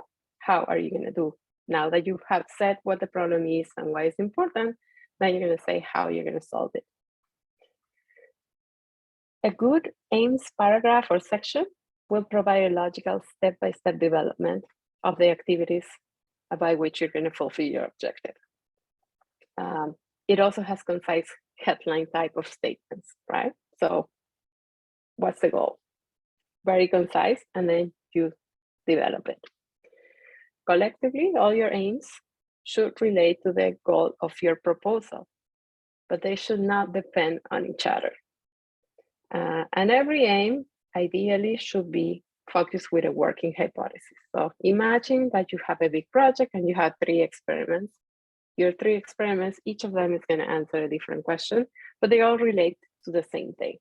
are you going to do? Now that you have said what the problem is and why it's important, then you're going to say how you're going to solve it. A good aims paragraph or section will provide a logical step-by-step development of the activities by which you're going to fulfill your objective. It also has concise headline type of statements, right? So what's the goal? Very concise, and then you develop it. Collectively, all your aims should relate to the goal of your proposal, but they should not depend on each other. And every aim, ideally, should be focused with a working hypothesis. So imagine that you have a big project and you have 3 experiments. Your 3 experiments, each of them is going to answer a different question, but they all relate to the same thing.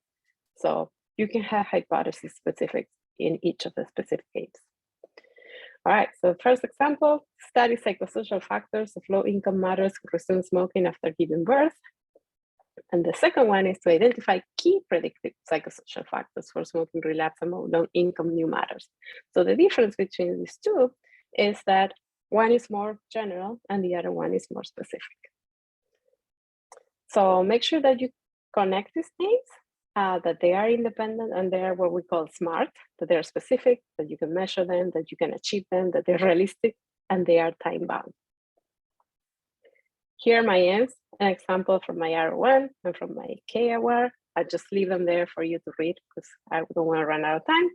So you can have hypothesis specifics in each of the specific aims. All right, so first example, study psychosocial factors of low-income mothers who resume smoking after giving birth. And the second one is to identify key predictive psychosocial factors for smoking relapse among low-income new mothers. So the difference between these two is that one is more general and the other one is more specific. So make sure that you connect these things, that they are independent and they're what we call SMART, that they're specific, that you can measure them, that you can achieve them, that they're realistic, and they are time-bound. Here are my aims, an example from my R1 and from my K award. I just leave them there for you to read because I don't want to run out of time.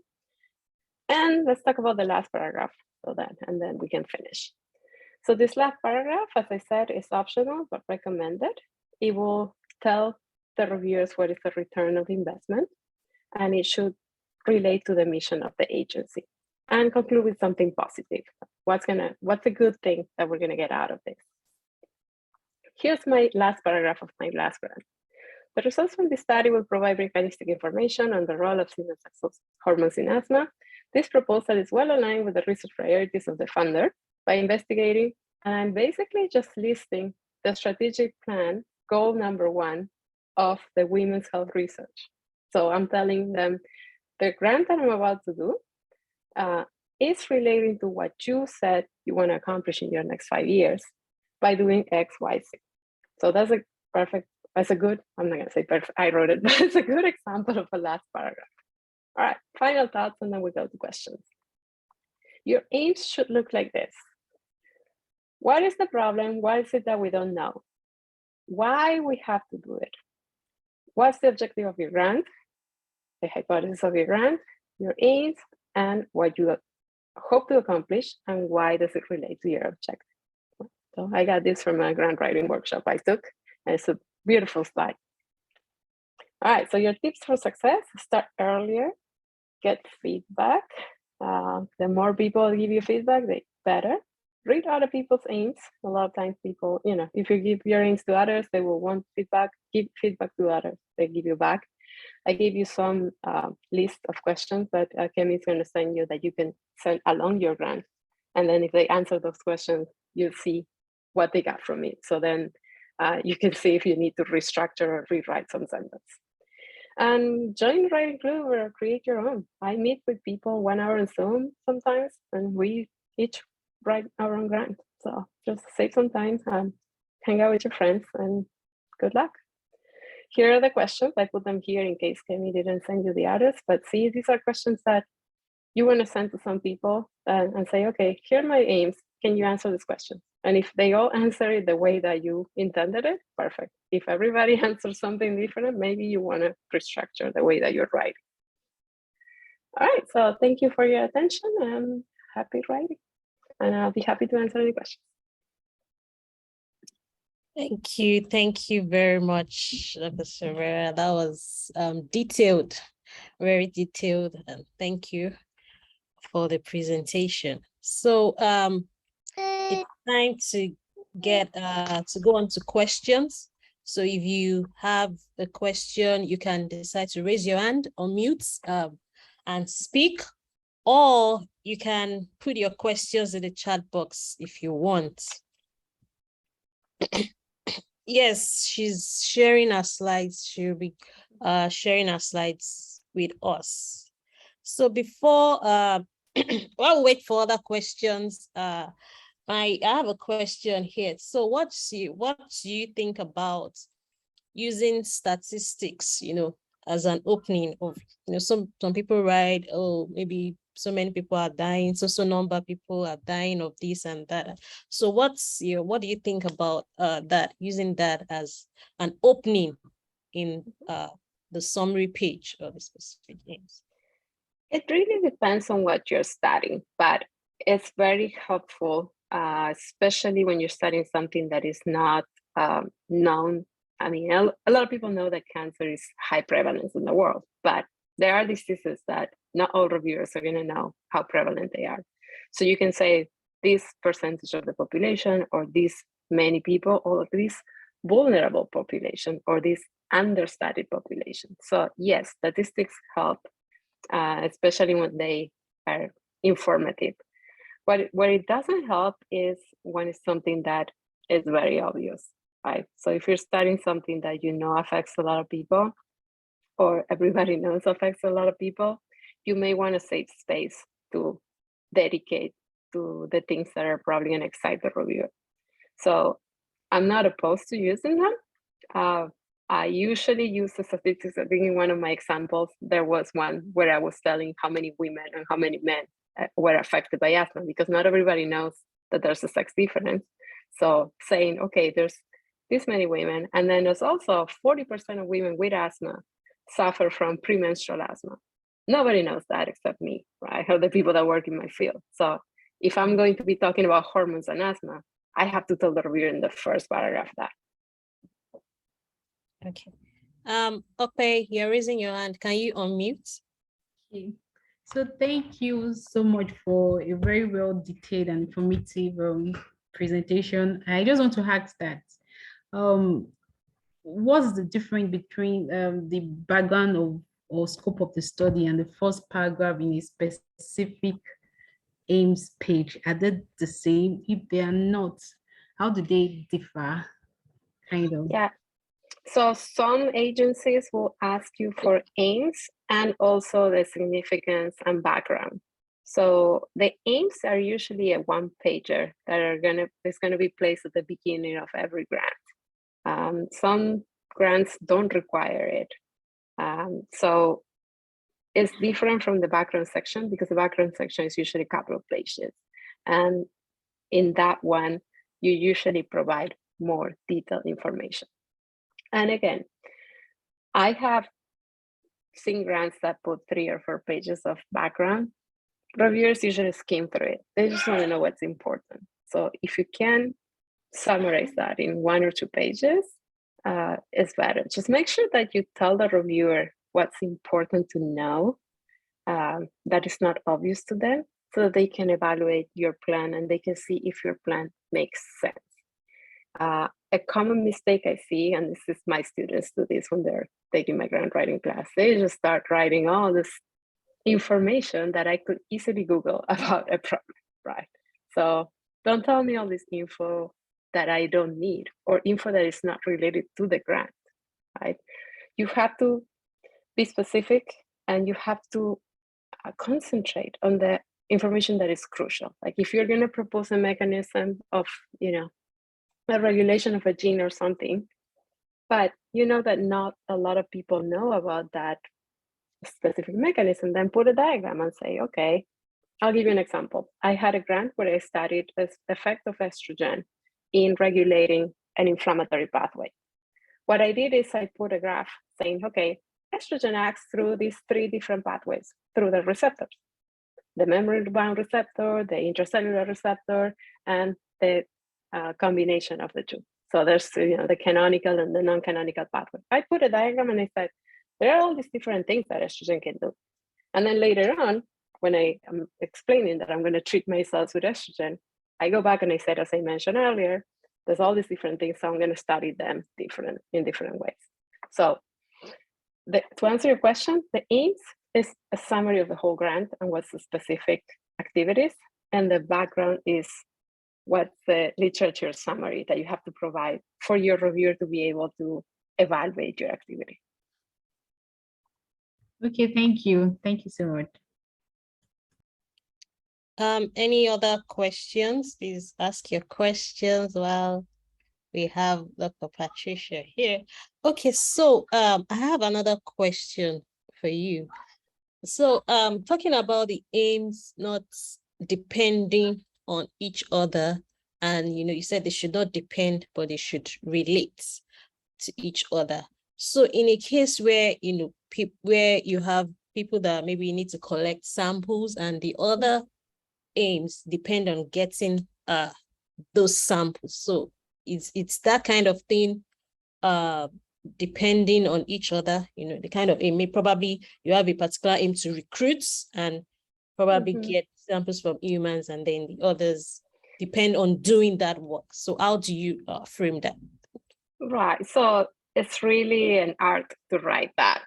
And let's talk about the last paragraph, and then we can finish. So this last paragraph, as I said, is optional but recommended. It will tell the reviewers what is the return of investment, and it should relate to the mission of the agency and conclude with something positive. What's a good thing that we're gonna get out of this? Here's my last paragraph of my last grant. The results from this study will provide mechanistic information on the role of semen sex hormones in asthma. This proposal is well aligned with the research priorities of the funder by investigating, and I'm basically just listing the strategic plan, goal number 1, of the women's health research. So I'm telling them the grant that I'm about to do is relating to what you said you want to accomplish in your next 5 years by doing X, Y, Z. So that's a perfect, that's a good, I'm not going to say perfect, I wrote it, but it's a good example of a last paragraph. All right, final thoughts, and then we go to questions. Your aims should look like this. What is the problem? What is it that we don't know? Why we have to do it? What's the objective of your grant? The hypothesis of your grant, your aims, and what you hope to accomplish, and why does it relate to your objective? So I got this from a grant writing workshop I took, and it's a beautiful slide. All right, so your tips for success: start earlier, get feedback. The more people give you feedback, the better. Read other people's aims. A lot of times people, if you give your aims to others, they will want feedback. Give feedback to others, they give you back. I gave you some list of questions that Kemi is going to send you that you can send along your grant. And then if they answer those questions, you'll see what they got from it. So then you can see if you need to restructure or rewrite some sentence. And join writing club or create your own. I meet with people 1 hour on Zoom sometimes, and we each write our own grant. So just save some time and hang out with your friends, and good luck. Here are the questions. I put them here in case Kemi didn't send you the others, but see, these are questions that you want to send to some people and say, okay, here are my aims. Can you answer this question? And if they all answer it the way that you intended it, perfect. If everybody answers something different, maybe you want to restructure the way that you're writing. All right, so thank you for your attention, and happy writing. And I'll be happy to answer any questions. Thank you very much, Dr. Silveyra. That was detailed, very detailed, and thank you for the presentation. So it's time to get to go on to questions. So if you have a question, you can decide to raise your hand, unmute, and speak, or you can put your questions in the chat box if you want. Yes, she's sharing her slides. She'll be sharing her slides with us. So before while we wait for other questions, I have a question here. So what do you think about using statistics, as an opening of, some people write, oh, maybe so many people are dying, so number of people are dying of this and that. So what do you think about that, using that as an opening in the summary page of the specific aims? It really depends on what you're studying, but it's very helpful, especially when you're studying something that is not known. I mean, a lot of people know that cancer is high prevalence in the world, but there are diseases that not all reviewers are going to know how prevalent they are. So you can say this percentage of the population, or this many people, or this vulnerable population, or this understudied population. So yes, statistics help, especially when they are informative. Where it doesn't help is when it's something that is very obvious, right? So if you're studying something that affects a lot of people, or everybody knows affects a lot of people, you may want to save space to dedicate to the things that are probably going to excite the reviewer. So I'm not opposed to using them. I usually use the statistics. I think in one of my examples, there was one where I was telling how many women and how many men were affected by asthma, because not everybody knows that there's a sex difference. So saying, okay, there's this many women, and then there's also 40% of women with asthma suffer from premenstrual asthma. Nobody knows that except me, right? Or the people that work in my field. So if I'm going to be talking about hormones and asthma, I have to tell the reviewer in the first paragraph that. Okay. Okay, you're raising your hand. Can you unmute? Okay. So thank you so much for a very well detailed and informative presentation. I just want to ask that, what's the difference between the background of or scope of the study and the first paragraph in a specific aims page? Are they the same? If they are not, how do they differ? Kind of. Yeah, So some agencies will ask you for aims and also the significance and background. So the aims are usually a one-pager that is gonna be placed at the beginning of every grant. Some grants don't require it. So it's different from the background section because the background section is usually a couple of pages. And in that one, you usually provide more detailed information. And again, I have seen grants that put 3 or 4 pages of background. Reviewers usually skim through it. They just want to know what's important. So if you can summarize that in 1 or 2 pages, it's better. Just make sure that you tell the reviewer what's important to know that is not obvious to them, so that they can evaluate your plan and they can see if your plan makes sense. A common mistake I see, and this is my students do this when they're taking my grant writing class, they just start writing all this information that I could easily Google about a problem, right? So don't tell me all this info that I don't need or info that is not related to the grant, right? You have to be specific and you have to concentrate on the information that is crucial. Like if you're going to propose a mechanism of, a regulation of a gene or something, but you know that not a lot of people know about that specific mechanism, then put a diagram and say, okay, I'll give you an example. I had a grant where I studied the effect of estrogen in regulating an inflammatory pathway. What I did is I put a graph saying, okay, estrogen acts through these 3 different pathways, through the receptors, the membrane-bound receptor, the intracellular receptor, and the combination of the 2. So there's the canonical and the non-canonical pathway. I put a diagram and I said, there are all these different things that estrogen can do. And then later on, when I am explaining that I'm going to treat my cells with estrogen, I go back and I said, as I mentioned earlier, there's all these different things, so I'm going to study them in different ways. So to answer your question, the aims is a summary of the whole grant and what's the specific activities, and the background is what's the literature summary that you have to provide for your reviewer to be able to evaluate your activity. Okay, thank you. Thank you so much. Any other questions? Please ask your questions while we have Dr. Patricia here. Okay, so I have another question for you. So talking about the aims not depending on each other, and you said they should not depend, but they should relate to each other. So in a case where where you have people that maybe need to collect samples and the other aims depend on getting those samples, so it's that kind of thing, depending on each other, the kind of aim. Probably you have a particular aim to recruit and probably get samples from humans, and then the others depend on doing that work. So how do you frame that? Right, so it's really an art to write that,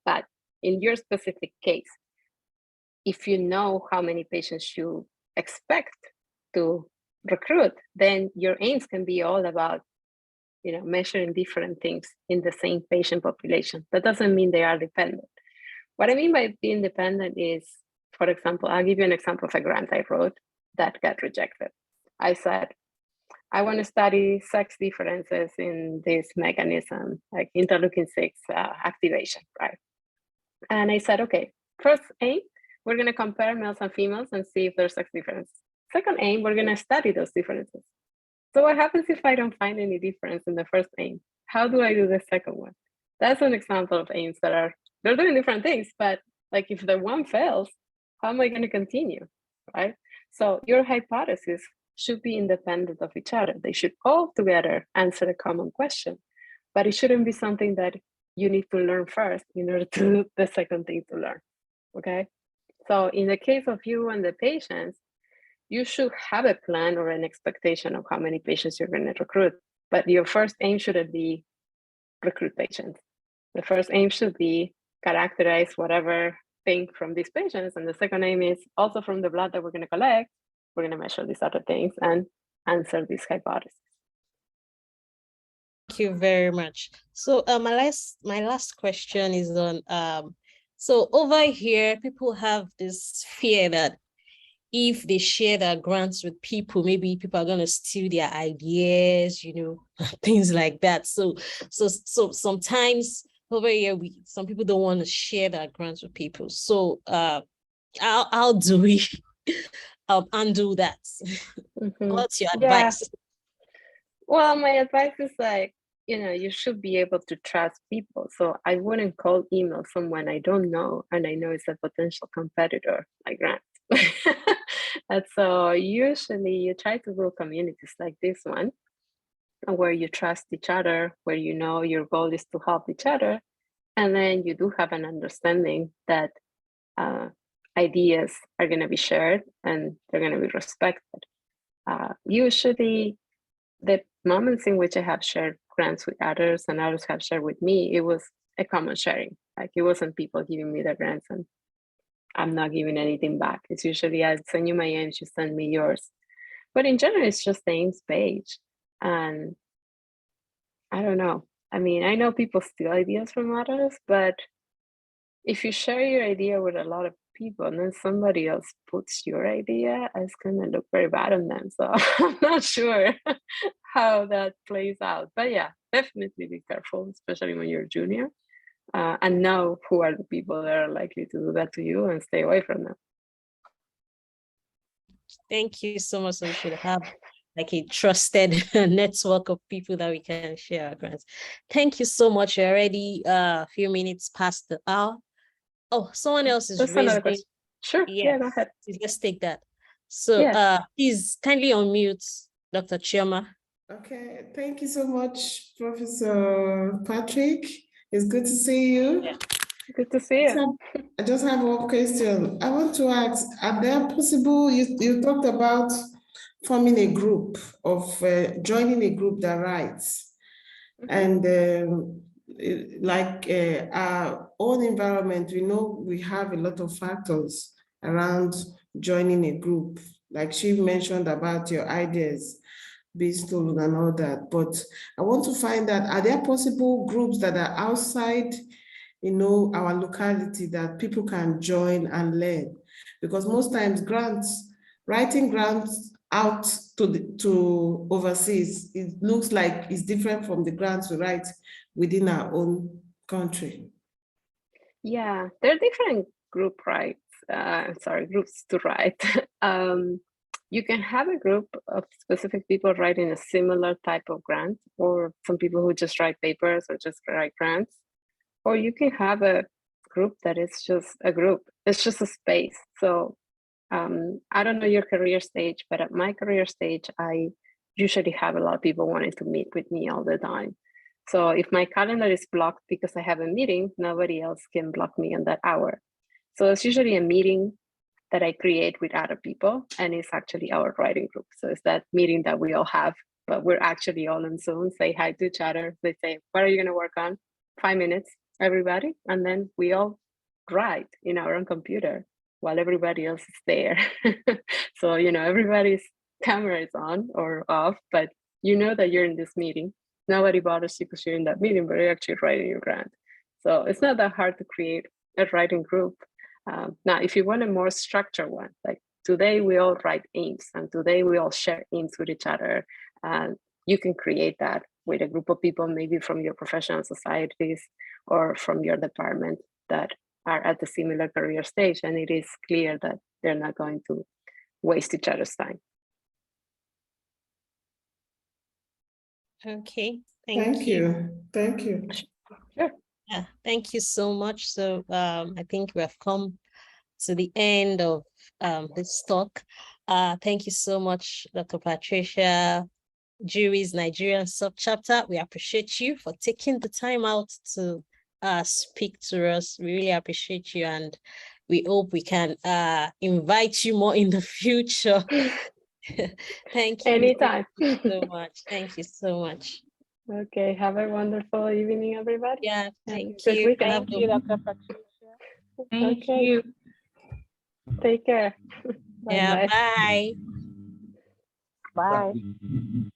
but in your specific case, if you know how many patients you expect to recruit, then your aims can be all about measuring different things in the same patient population. That doesn't mean they are dependent. What I mean by being dependent is, for example, I'll give you an example of a grant I wrote that got rejected. I said, I want to study sex differences in this mechanism, like interleukin-6 activation, right? And I said, okay, first aim, we're going to compare males and females and see if there's sex difference. Second aim, we're going to study those differences. So what happens if I don't find any difference in the first aim? How do I do the second one? That's an example of aims that they're doing different things, but like if the one fails, how am I going to continue, right? So your hypothesis should be independent of each other. They should all together answer a common question, but it shouldn't be something that you need to learn first in order to do the second thing to learn, okay? So in the case of you and the patients, you should have a plan or an expectation of how many patients you're going to recruit, but your first aim shouldn't be recruit patients. The first aim should be characterize whatever thing from these patients, and the second aim is also from the blood that we're going to collect, we're going to measure these other things and answer this hypothesis. Thank you very much. So my last question is on so over here people have this fear that if they share their grants with people, maybe people are going to steal their ideas, you know, things like that. So sometimes over here some people don't want to share their grants with people. So how do we undo that? What's your Yeah. advice? Well, my advice is like, you know, you should be able to trust people. So I wouldn't cold email someone I don't know and I know it's a potential competitor like Grant. And so usually you try to build communities like this one where you trust each other, where you know your goal is to help each other. And then you do have an understanding that ideas are going to be shared and they're going to be respected. Usually, the moments in which I have shared grants with others and others have shared with me, it was a common sharing. Like it wasn't people giving me the grants and I'm not giving anything back. It's usually I send you my aims, you send me yours. But in general, it's just the aims page. And I don't know. I mean, I know people steal ideas from others, but if you share your idea with a lot of people and then somebody else puts your idea, it's going to look very bad on them. So I'm not sure how that plays out. But yeah, definitely be careful, especially when you're junior, and know who are the people that are likely to do that to you and stay away from them. Thank you so much. So we should have like a trusted network of people that we can share our grants. Thank you so much. You're already a few minutes past the hour. Oh, someone else is That's another raising. question. Sure. Yeah, go ahead. Let's take that. So Yeah. please kindly unmute Dr. Chioma. Okay, thank you so much, Professor Patrick. It's good to see you. Yeah. Good to see you. I just have one question. I want to ask, are there possible, you talked about forming a group of, joining a group that writes. And like our own environment, we know we have a lot of factors around joining a group. Like she mentioned about your ideas being stolen and all that. But I want to find out, are there possible groups that are outside, you know, our locality that people can join and learn? Because most times writing grants out to overseas, it looks like it's different from the grants we write within our own country. Yeah, there are different groups to write. You can have a group of specific people writing a similar type of grant, or some people who just write papers or just write grants. Or you can have a group that is just a group. It's just a space. So I don't know your career stage, but at my career stage, I usually have a lot of people wanting to meet with me all the time. So if my calendar is blocked because I have a meeting, nobody else can block me on that hour. So it's usually a meeting that I create with other people, and it's actually our writing group. So it's that meeting that we all have, but we're actually all on Zoom, say hi to each other. They say, what are you going to work on? 5 minutes, everybody. And then we all write in our own computer while everybody else is there. So, you know, everybody's camera is on or off, but you know that you're in this meeting. Nobody bothers you because you're in that meeting, but you're actually writing your grant. So it's not that hard to create a writing group. Now, if you want a more structured one, like today we all write aims and today we all share aims with each other, you can create that with a group of people, maybe from your professional societies or from your department that are at the similar career stage. And it is clear that they're not going to waste each other's time. Okay, Thank you. Thank you. Sure. Yeah, thank you so much. So I think we have come to the end of this talk. Thank you so much, Dr. Patricia, GWIS Nigerian Subchapter. We appreciate you for taking the time out to speak to us. We really appreciate you, and we hope we can invite you more in the future. Thank you. Anytime. So much. Thank you so much. Okay, have a wonderful evening, everybody. Yeah, And thank good you. weekend. Thank you, Dr. Patricia. Thank Okay. you. Take care. Yeah, Bye-bye. bye. Bye.